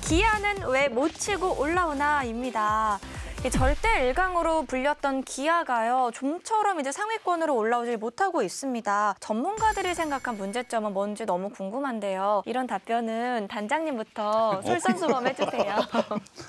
기아는 왜 못 치고 올라오나입니다. 절대 1강으로 불렸던 기아가요, 좀처럼 이제 상위권으로 올라오질 못하고 있습니다. 전문가들이 생각한 문제점은 뭔지 너무 궁금한데요. 이런 답변은 단장님부터 솔선수범 해주세요.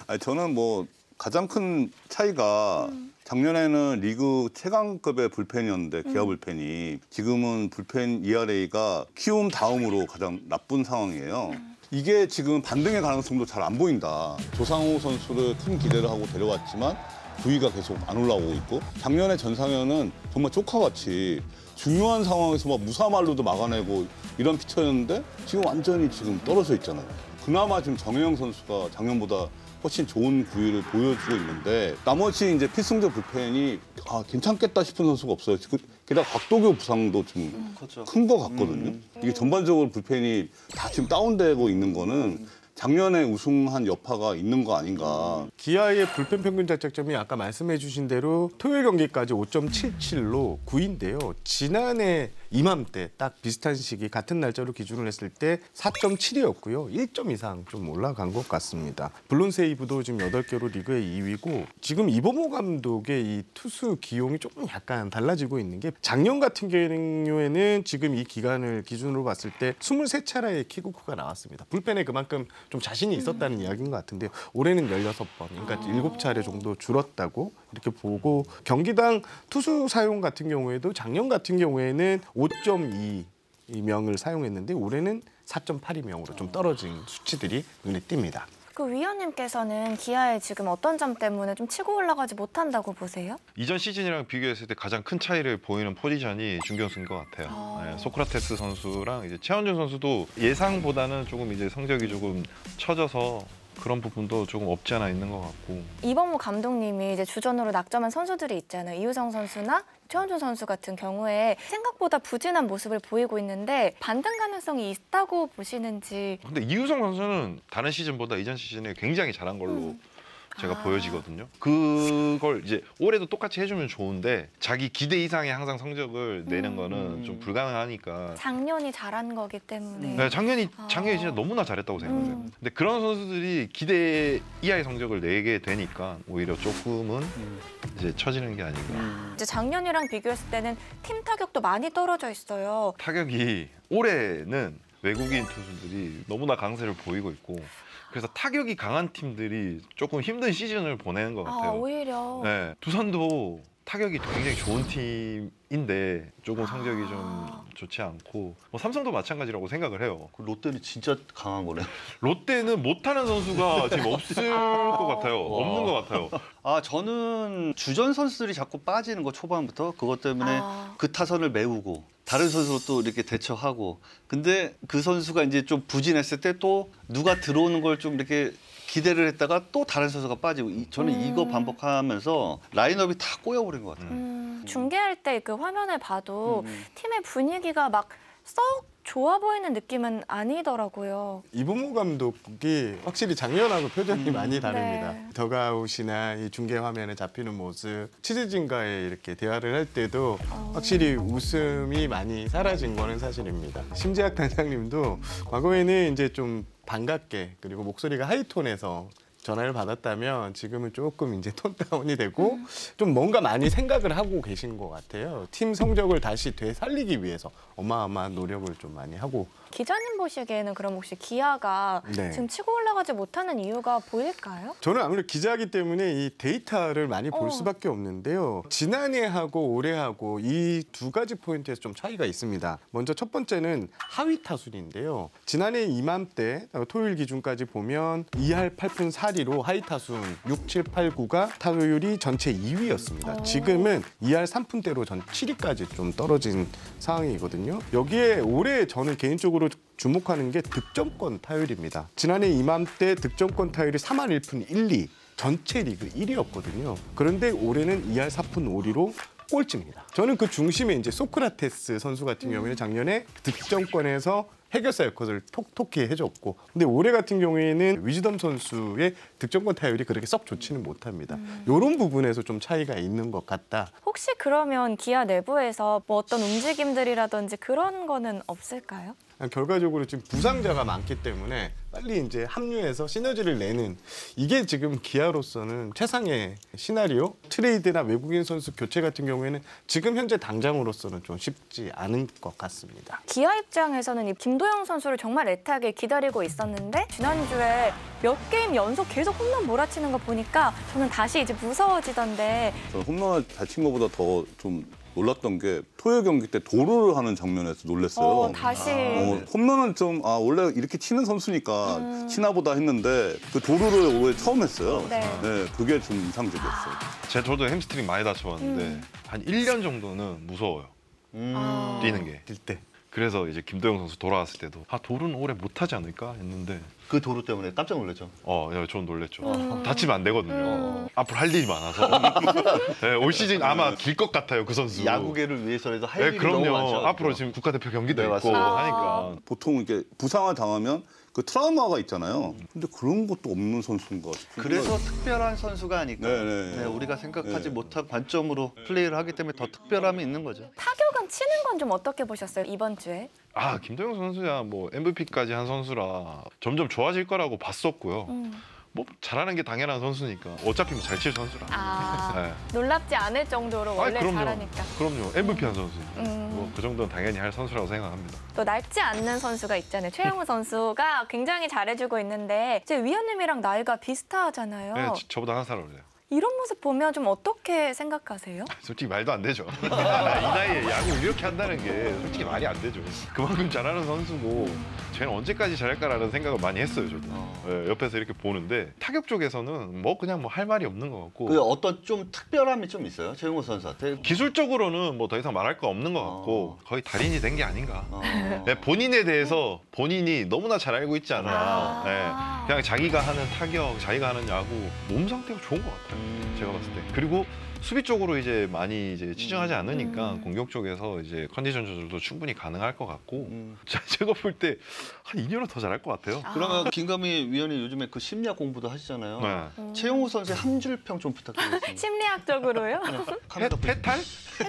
아니, 저는 뭐 가장 큰 차이가 작년에는 리그 최강급의 불펜이었는데 기아 불펜이 지금은 불펜 ERA가 키움 다음으로 가장 나쁜 상황이에요. 이게 지금 반등의 가능성도 잘 안 보인다. 조상우 선수를 큰 기대를 하고 데려왔지만 부위가 계속 안 올라오고 있고, 작년에 전상현은 정말 조카같이 중요한 상황에서 막 무사말로도 막아내고 이런 피처였는데 지금 완전히 지금 떨어져 있잖아요. 그나마 지금 정혜영 선수가 작년보다 훨씬 좋은 구위를 보여주고 있는데, 나머지 이제 필승적 불펜이 괜찮겠다 싶은 선수가 없어요. 게다가 곽도교 부상도 좀 큰 것 같거든요. 이게 전반적으로 불펜이 다 지금 다운되고 있는 거는 작년에 우승한 여파가 있는 거 아닌가. 기아의 불펜 평균 자책점이 아까 말씀해 주신 대로 토요일 경기까지 5.77로 9위인데요. 지난해 이맘때 딱 비슷한 시기 같은 날짜로 기준을 했을 때 4.7이었고요. 1점 이상 좀 올라간 것 같습니다. 블론 세이브도 지금 8개로 리그의 2위고, 지금 이범호 감독의 이 투수 기용이 조금 약간 달라지고 있는 게, 작년 같은 경우에는 지금 이 기간을 기준으로 봤을 때 23차례의 킥오프가 나왔습니다. 불펜에 그만큼 좀 자신이 있었다는 이야기인 것 같은데요. 올해는 16번, 그러니까 7차례 정도 줄었다고 이렇게 보고, 경기당 투수 사용 같은 경우에도 작년 같은 경우에는 5.2명을 사용했는데 올해는 4.82명으로 좀 떨어진 수치들이 눈에 띕니다. 그 위원님께서는 기아의 지금 어떤 점 때문에 좀 치고 올라가지 못한다고 보세요? 이전 시즌이랑 비교했을 때 가장 큰 차이를 보이는 포지션이 중견수인 것 같아요. 네, 소크라테스 선수랑 이제 최원준 선수도 예상보다는 조금 이제 성적이 조금 처져서 그런 부분도 조금 없지 않아 있는 것 같고. 이범호 감독님이 이제 주전으로 낙점한 선수들이 있잖아요. 이우성 선수나 최원준 선수 같은 경우에 생각보다 부진한 모습을 보이고 있는데 반등 가능성이 있다고 보시는지. 근데 이우성 선수는 다른 시즌보다 이전 시즌에 굉장히 잘한 걸로 제가 보여지거든요. 그걸 이제 올해도 똑같이 해주면 좋은데 자기 기대 이상의 항상 성적을 내는 거는 좀 불가능하니까. 작년이 잘한 거기 때문에. 네, 작년이 진짜 너무나 잘했다고 생각해요. 근데 그런 선수들이 기대 이하의 성적을 내게 되니까 오히려 조금은 이제 처지는 게 아닌가. 이제 작년이랑 비교했을 때는 팀 타격도 많이 떨어져 있어요. 타격이 올해는 외국인 투수들이 너무나 강세를 보이고 있고, 그래서 타격이 강한 팀들이 조금 힘든 시즌을 보내는 것 같아요. 오히려. 네, 두산도 타격이 굉장히 좋은 팀인데 조금 성적이 좀 좋지 않고, 뭐 삼성도 마찬가지라고 생각을 해요. 롯데는 진짜 강한 거네요. 롯데는 못하는 선수가 지금 없을 것 같아요. 없는 것 같아요. 저는 주전 선수들이 자꾸 빠지는 거, 초반부터 그것 때문에 그 타선을 메우고 다른 선수로 또 이렇게 대처하고, 근데 그 선수가 이제 좀 부진했을 때 또 누가 들어오는 걸 좀 이렇게 기대를 했다가 또 다른 선수가 빠지고, 저는 이거 반복하면서 라인업이 다 꼬여버린 것 같아요. 중계할 때 그 화면을 봐도 팀의 분위기가 막 썩 좋아 보이는 느낌은 아니더라고요. 이범호 감독이 확실히 작년하고 표정이 많이 다릅니다. 네. 더가웃이나 이 중계 화면에 잡히는 모습, 취재진과의 이렇게 대화를 할 때도 확실히 웃음이 많이 사라진 거는 사실입니다. 심재학 단장님도 과거에는 이제 좀 반갑게, 그리고 목소리가 하이톤에서 전화를 받았다면 지금은 조금 이제 톤 다운이 되고 좀 뭔가 많이 생각을 하고 계신 것 같아요. 팀 성적을 다시 되살리기 위해서 어마어마한 노력을 좀 많이 하고. 기자님 보시기에는 그럼 혹시 기아가 지금 치고 올라가지 못하는 이유가 보일까요? 저는 아무래도 기자이기 때문에 이 데이터를 많이 볼 수밖에 없는데요. 지난해하고 올해하고 이 두 가지 포인트에서 좀 차이가 있습니다. 먼저 첫 번째는 하위 타순인데요. 지난해 이맘때 토요일 기준까지 보면 2할 8푼 4리로 하위 타순 6, 7, 8, 9가 타율이 전체 2위였습니다. 지금은 2할 3푼대로 전 7위까지 좀 떨어진 상황이거든요. 여기에 올해 저는 개인적으로 주목하는 게 득점권 타율입니다. 지난해 이맘때 득점권 타율이 3할 1푼 1, 2, 전체 리그 1위였거든요. 그런데 올해는 2할 4푼 5리로 꼴찌입니다. 저는 그 중심에 이제 소크라테스 선수 같은 경우에는 작년에 득점권에서 해결사 역할을 톡톡히 해줬고, 근데 올해 같은 경우에는 위즈덤 선수의 득점권 타율이 그렇게 썩 좋지는 못합니다. 이런 부분에서 좀 차이가 있는 것 같다. 혹시 그러면 기아 내부에서 뭐 어떤 움직임들이라든지 그런 거는 없을까요? 결과적으로 지금 부상자가 많기 때문에 빨리 이제 합류해서 시너지를 내는 이게 지금 기아로서는 최상의 시나리오. 트레이드나 외국인 선수 교체 같은 경우에는 지금 현재 당장으로서는 좀 쉽지 않은 것 같습니다. 기아 입장에서는 이 김도영 선수를 정말 애타게 기다리고 있었는데 지난주에 몇 게임 연속 계속 홈런 몰아치는 거 보니까 저는 다시 이제 무서워지던데. 저는 홈런을 잘 친 것보다 더 좀 놀랐던 게 토요 경기 때 도루를 하는 장면에서 놀랐어요. 다시. 홈런은 좀 원래 이렇게 치는 선수니까 치나보다 했는데 그 도루를 올해 처음 했어요. 네. 그게 좀 인상적이었어요. 저도 햄스트링 많이 다쳐봤는데 한 1년 정도는 무서워요. 뛰는 게. 뛸 때. 그래서 이제 김도영 선수 돌아왔을 때도 도루는 올해 못하지 않을까 했는데 그 도루 때문에 깜짝 놀랐죠. 저는 놀랬죠. 다치면 안 되거든요. 앞으로 할 일이 많아서. 네, 올 시즌 아마 길 것 같아요, 그 선수. 야구계를 위해서라도 할 일이 그럼요. 너무 많죠. 앞으로 지금 국가대표 경기도 네, 있고 맞습니다. 하니까. 보통 이렇게 부상을 당하면 그 트라우마가 있잖아요. 근데 그런 것도 없는 선수인가 싶어요. 그래서 특별한 선수가 아닐까. 네. 네, 우리가 생각하지 네. 못한 관점으로 플레이를 하기 때문에 더 특별함이 있는 거죠. 타격은 치는 건 좀 어떻게 보셨어요, 이번 주에? 김도영 선수야 뭐 MVP까지 한 선수라 점점 좋아질 거라고 봤었고요. 뭐 잘하는 게 당연한 선수니까 어차피 뭐 잘 칠 선수라. 네. 놀랍지 않을 정도로 원래 그럼요. 잘하니까. 그럼요. MVP 한 선수. 뭐 그 정도는 당연히 할 선수라고 생각합니다. 또 낡지 않는 선수가 있잖아요. 최영우 선수가 굉장히 잘해주고 있는데 제 위원님이랑 나이가 비슷하잖아요. 네, 저보다 한 살 어려요. 이런 모습 보면 좀 어떻게 생각하세요? 솔직히 말도 안 되죠. 이 나이에 야구를 이렇게 한다는 게 솔직히 말이 안 되죠. 그만큼 잘하는 선수고 쟤는 언제까지 잘할까라는 생각을 많이 했어요. 저도. 네, 옆에서 이렇게 보는데 타격 쪽에서는 뭐 그냥 뭐 할 말이 없는 것 같고 그 어떤 좀 특별함이 좀 있어요, 최용호 선수한테. 기술적으로는 뭐 더 이상 말할 거 없는 것 같고 거의 달인이 된 게 아닌가. 어. 네, 본인에 대해서 본인이 너무나 잘 알고 있지 않아. 아. 네, 그냥 자기가 하는 타격, 자기가 하는 야구 몸 상태가 좋은 것 같아요. 제가 봤을 때. 그리고 수비 쪽으로 이제 많이 이제 치중하지 않으니까 공격 쪽에서 이제 컨디션 조절도 충분히 가능할 것 같고 제가 볼 때 한 2년은 더 잘할 것 같아요. 그러면 김가미 위원이 요즘에 그 심리학 공부도 하시잖아요. 네. 최용호 선수의 한 줄 평 좀 부탁드리겠습니다. 심리학적으로요? 카메라 보시죠. 페탈?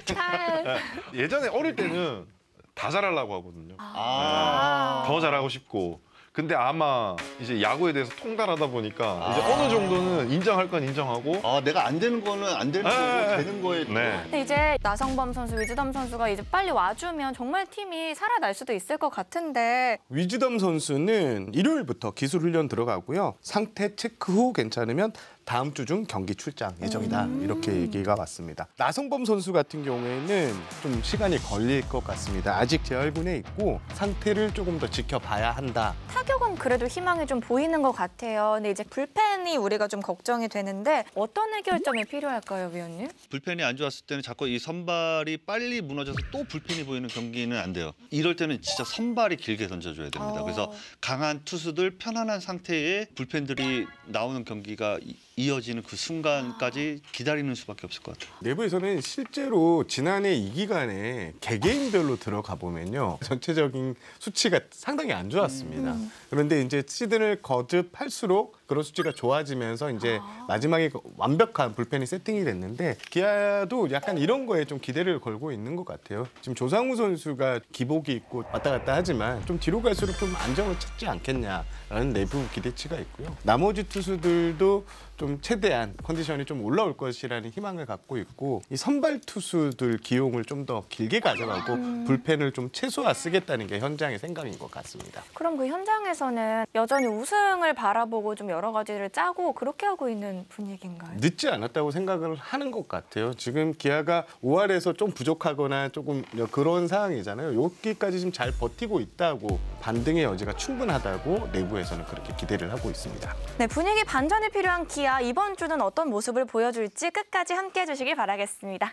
잘. 예전에 어릴 때는 다 잘하려고 하거든요. 아. 더 잘하고 싶고. 근데 아마 이제 야구에 대해서 통달하다 보니까 이제 어느 정도는 인정할 건 인정하고 내가 안 되는 거는 안 되는 거고 되는 거에 또. 네. 근데 이제 나성범 선수, 위즈덤 선수가 이제 빨리 와주면 정말 팀이 살아날 수도 있을 것 같은데. 위즈덤 선수는 일요일부터 기술 훈련 들어가고요. 상태 체크 후 괜찮으면 다음 주 중 경기 출장 예정이다. 이렇게 얘기가 왔습니다. 나성범 선수 같은 경우에는 좀 시간이 걸릴 것 같습니다. 아직 재활군에 있고 상태를 조금 더 지켜봐야 한다. 타격은 그래도 희망이 좀 보이는 것 같아요. 근데 이제 불펜이 우리가 좀 걱정이 되는데 어떤 해결점이 필요할까요, 위원님? 불펜이 안 좋았을 때는 자꾸 이 선발이 빨리 무너져서 또 불펜이 보이는 경기는 안 돼요. 이럴 때는 진짜 선발이 길게 던져줘야 됩니다. 그래서 강한 투수들 편안한 상태에 불펜들이 나오는 경기가 이어지는 그 순간까지 기다리는 수밖에 없을 것 같아요. 내부에서는 실제로 지난해 이 기간에 개개인별로 들어가 보면요. 전체적인 수치가 상당히 안 좋았습니다. 그런데 이제 시즌을 거듭할수록 그런 수치가 좋아지면서 이제 마지막에 완벽한 불펜이 세팅이 됐는데 기아도 약간 이런 거에 좀 기대를 걸고 있는 것 같아요. 지금 조상우 선수가 기복이 있고 왔다 갔다 하지만 좀 뒤로 갈수록 좀 안정을 찾지 않겠냐라는 내부 기대치가 있고요. 나머지 투수들도 좀 최대한 컨디션이 좀 올라올 것이라는 희망을 갖고 있고 이 선발 투수들 기용을 좀 더 길게 가져가고 불펜을 좀 최소화 쓰겠다는 게 현장의 생각인 것 같습니다. 그럼 그 현장에서는 여전히 우승을 바라보고 좀 여러 가지를 짜고 그렇게 하고 있는 분위기인가요? 늦지 않았다고 생각을 하는 것 같아요. 지금 기아가 5할에서 좀 부족하거나 조금 그런 상황이잖아요. 여기까지 지금 잘 버티고 있다고 반등의 여지가 충분하다고 내부에서는 그렇게 기대를 하고 있습니다. 네, 분위기 반전이 필요한 기아 이번 주는 어떤 모습을 보여줄지 끝까지 함께해 주시길 바라겠습니다.